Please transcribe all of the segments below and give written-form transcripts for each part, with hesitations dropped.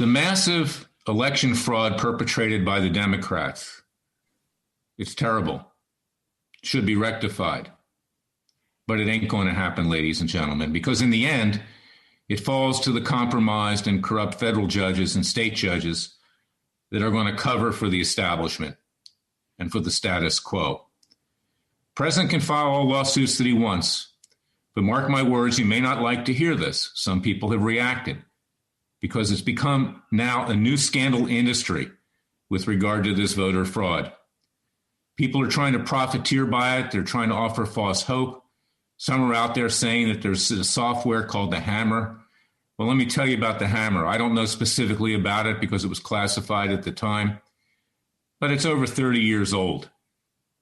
The massive election fraud perpetrated by the Democrats, it's terrible. Should be rectified. But it ain't going to happen, ladies and gentlemen, because in the end, it falls to the compromised and corrupt federal judges and state judges that are going to cover for the establishment and for the status quo. The president can file all lawsuits that he wants, but mark my words, you may not like to hear this. Some people have reacted because it's become now a new scandal industry with regard to this voter fraud. People are trying to profiteer by it. They're trying to offer false hope. Some are out there saying that there's a software called the Hammer. Well, let me tell you about the Hammer. I don't know specifically about it because it was classified at the time, but it's over 30 years old.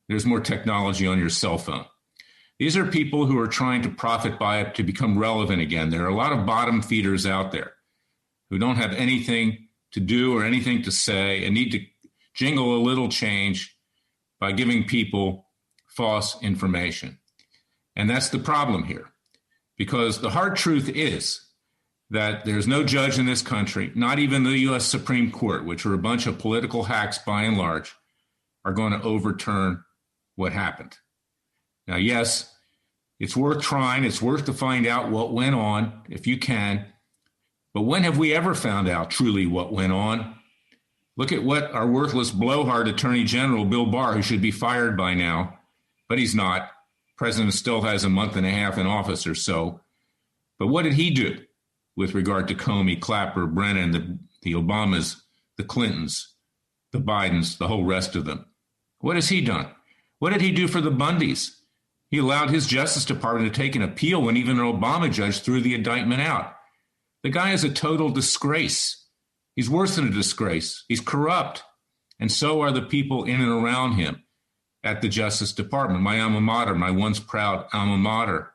There's more technology on your cell phone. These are people who are trying to profit by it to become relevant again. There are a lot of bottom feeders out there who don't have anything to do or anything to say and need to jingle a little change by giving people false information. And that's the problem here, because the hard truth is that there's no judge in this country, not even the U.S. Supreme Court, which are a bunch of political hacks by and large, are going to overturn what happened. Now, yes, it's worth trying. It's worth to find out what went on, if you can. But when have we ever found out truly what went on? Look at what our worthless blowhard Attorney General Bill Barr, who should be fired by now, but he's not. President still has a month and a half in office or so. But what did he do with regard to Comey, Clapper, Brennan, the Obamas, the Clintons, the Bidens, the whole rest of them? What has he done? What did he do for the Bundys? He allowed his Justice Department to take an appeal when even an Obama judge threw the indictment out. The guy is a total disgrace. He's worse than a disgrace. He's corrupt. And so are the people in and around him at the Justice Department, my alma mater, my once proud alma mater.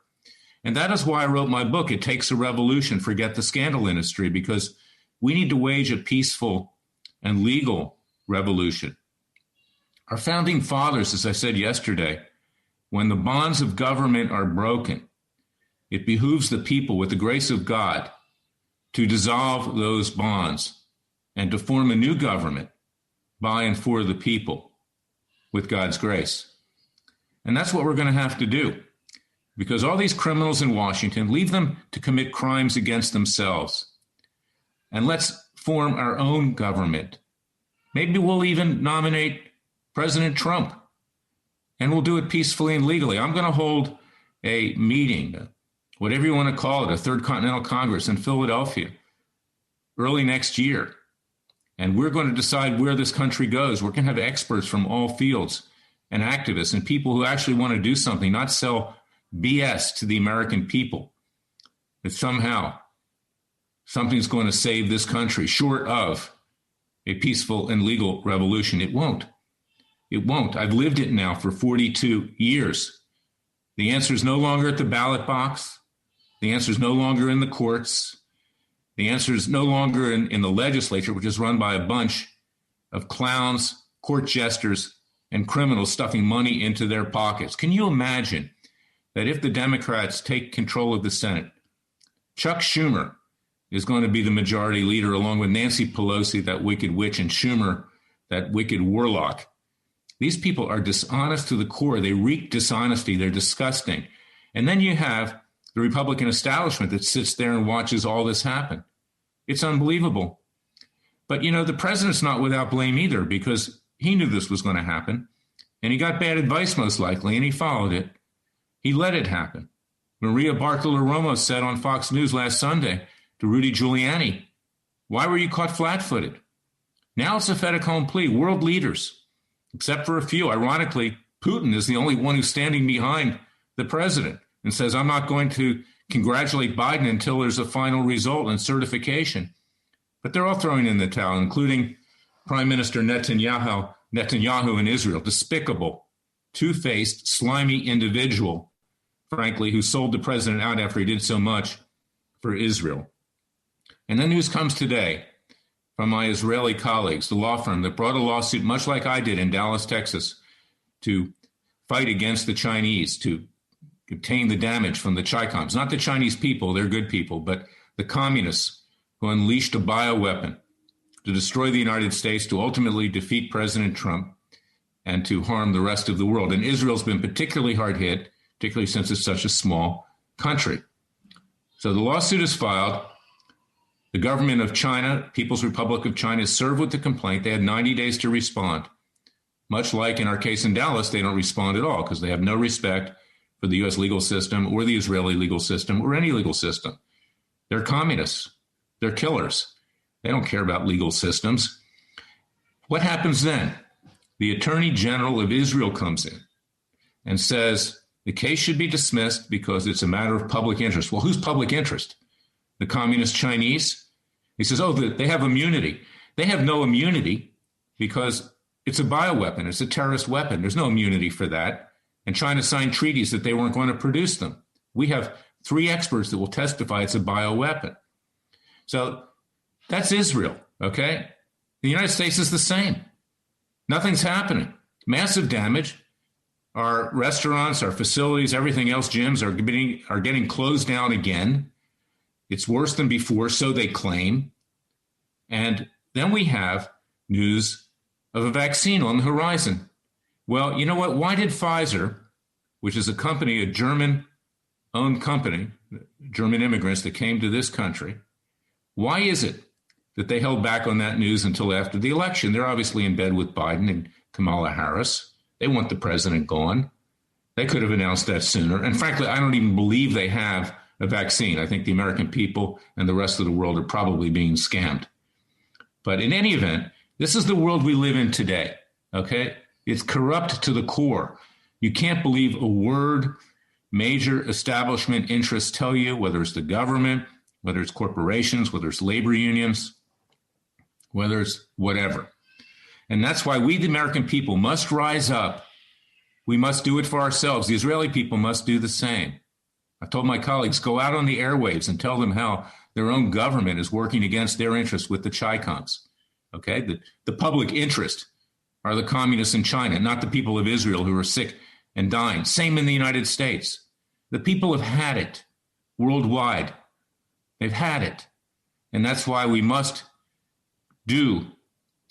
And that is why I wrote my book, It Takes a Revolution, Forget the Scandal Industry, because we need to wage a peaceful and legal revolution. Our founding fathers, as I said yesterday, when the bonds of government are broken, it behooves the people, with the grace of God, to dissolve those bonds and to form a new government by and for the people with God's grace. And that's what we're going to have to do, because all these criminals in Washington, leave them to commit crimes against themselves. And let's form our own government. Maybe we'll even nominate President Trump, and we'll do it peacefully and legally. I'm going to hold a meeting, whatever you want to call it, a Third Continental Congress in Philadelphia early next year. And we're going to decide where this country goes. We're going to have experts from all fields and activists and people who actually want to do something, not sell BS to the American people, that somehow something's going to save this country short of a peaceful and legal revolution. It won't. It won't. I've lived it now for 42 years. The answer is no longer at the ballot box. The answer is no longer in the courts. The answer is no longer in the legislature, which is run by a bunch of clowns, court jesters, and criminals stuffing money into their pockets. Can you imagine that if the Democrats take control of the Senate, Chuck Schumer is going to be the majority leader, along with Nancy Pelosi, that wicked witch, and Schumer, that wicked warlock? These people are dishonest to the core. They reek dishonesty. They're disgusting. And then you have the Republican establishment that sits there and watches all this happen. It's unbelievable. But, you know, the president's not without blame either, because he knew this was going to happen, and he got bad advice most likely, and he followed it. He let it happen. Maria Bartiromo said on Fox News last Sunday to Rudy Giuliani, "Why were you caught flat-footed?" Now it's a fait accompli. World leaders, except for a few. Ironically, Putin is the only one who's standing behind the president and says, "I'm not going to congratulate Biden until there's a final result and certification." But they're all throwing in the towel, including Prime Minister Netanyahu in Israel. Despicable, two-faced, slimy individual, frankly, who sold the president out after he did so much for Israel. And then news comes today from my Israeli colleagues, the law firm that brought a lawsuit, much like I did in Dallas, Texas, to fight against the Chinese, to obtain the damage from the Chicoms. Not the Chinese people, they're good people, but the communists who unleashed a bioweapon to destroy the United States, to ultimately defeat President Trump, and to harm the rest of the world. And Israel's been particularly hard hit, particularly since it's such a small country. So the lawsuit is filed. The government of China, People's Republic of China, is served with the complaint. They had 90 days to respond. Much like in our case in Dallas, they don't respond at all because they have no respect for the U.S. legal system or the Israeli legal system or any legal system. They're communists. They're killers. They don't care about legal systems. What happens then? The Attorney General of Israel comes in and says the case should be dismissed because it's a matter of public interest. Well, whose public interest? The communist Chinese? He says, oh, they have immunity. They have no immunity because it's a bioweapon. It's a terrorist weapon. There's no immunity for that. And China signed treaties that they weren't going to produce them. We have 3 experts that will testify it's a bioweapon. So that's Israel, okay? The United States is the same. Nothing's happening. Massive damage. Our restaurants, our facilities, everything else, gyms are getting closed down again. It's worse than before, so they claim. And then we have news of a vaccine on the horizon. Well, you know what? Why did Pfizer, which is a company, a German-owned company, German immigrants that came to this country, why is it that they held back on that news until after the election? They're obviously in bed with Biden and Kamala Harris. They want the president gone. They could have announced that sooner. And frankly, I don't even believe they have a vaccine. I think the American people and the rest of the world are probably being scammed. But in any event, this is the world we live in today, okay? It's corrupt to the core. You can't believe a word major establishment interests tell you, whether it's the government, whether it's corporations, whether it's labor unions, whether it's whatever. And that's why we, the American people, must rise up. We must do it for ourselves. The Israeli people must do the same. I told my colleagues, go out on the airwaves and tell them how their own government is working against their interests with the Chi-Coms. Okay? The public interest are the communists in China, not the people of Israel who are sick and dying. Same in the United States. The people have had it worldwide. They've had it. And that's why we must do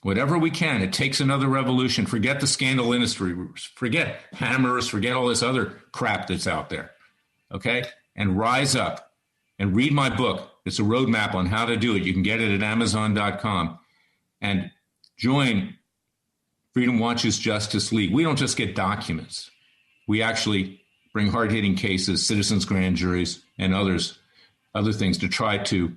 whatever we can. It takes another revolution. Forget the scandal industry. Forget hammers. Forget all this other crap that's out there. Okay? And rise up and read my book. It's a roadmap on how to do it. You can get it at Amazon.com. And join Freedom Watch's Justice League. We don't just get documents. We actually bring hard-hitting cases, citizens' grand juries, and other things to try to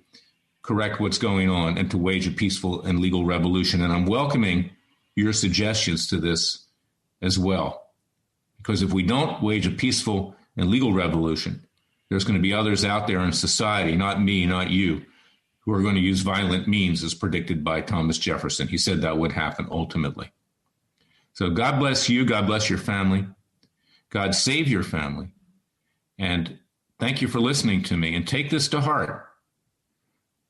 correct what's going on and to wage a peaceful and legal revolution. And I'm welcoming your suggestions to this as well. Because if we don't wage a peaceful and legal revolution, there's going to be others out there in society, not me, not you, who are going to use violent means as predicted by Thomas Jefferson. He said that would happen ultimately. So God bless you. God bless your family. God save your family. And thank you for listening to me. And take this to heart.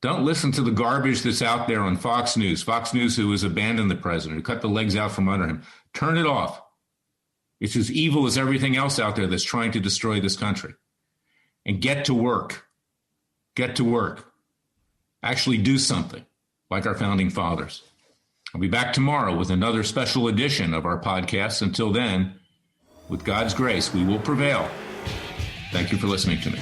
Don't listen to the garbage that's out there on Fox News. Fox News, who has abandoned the president, who cut the legs out from under him. Turn it off. It's as evil as everything else out there that's trying to destroy this country. And get to work. Get to work. Actually do something like our founding fathers. I'll be back tomorrow with another special edition of our podcast. Until then, with God's grace, we will prevail. Thank you for listening to me.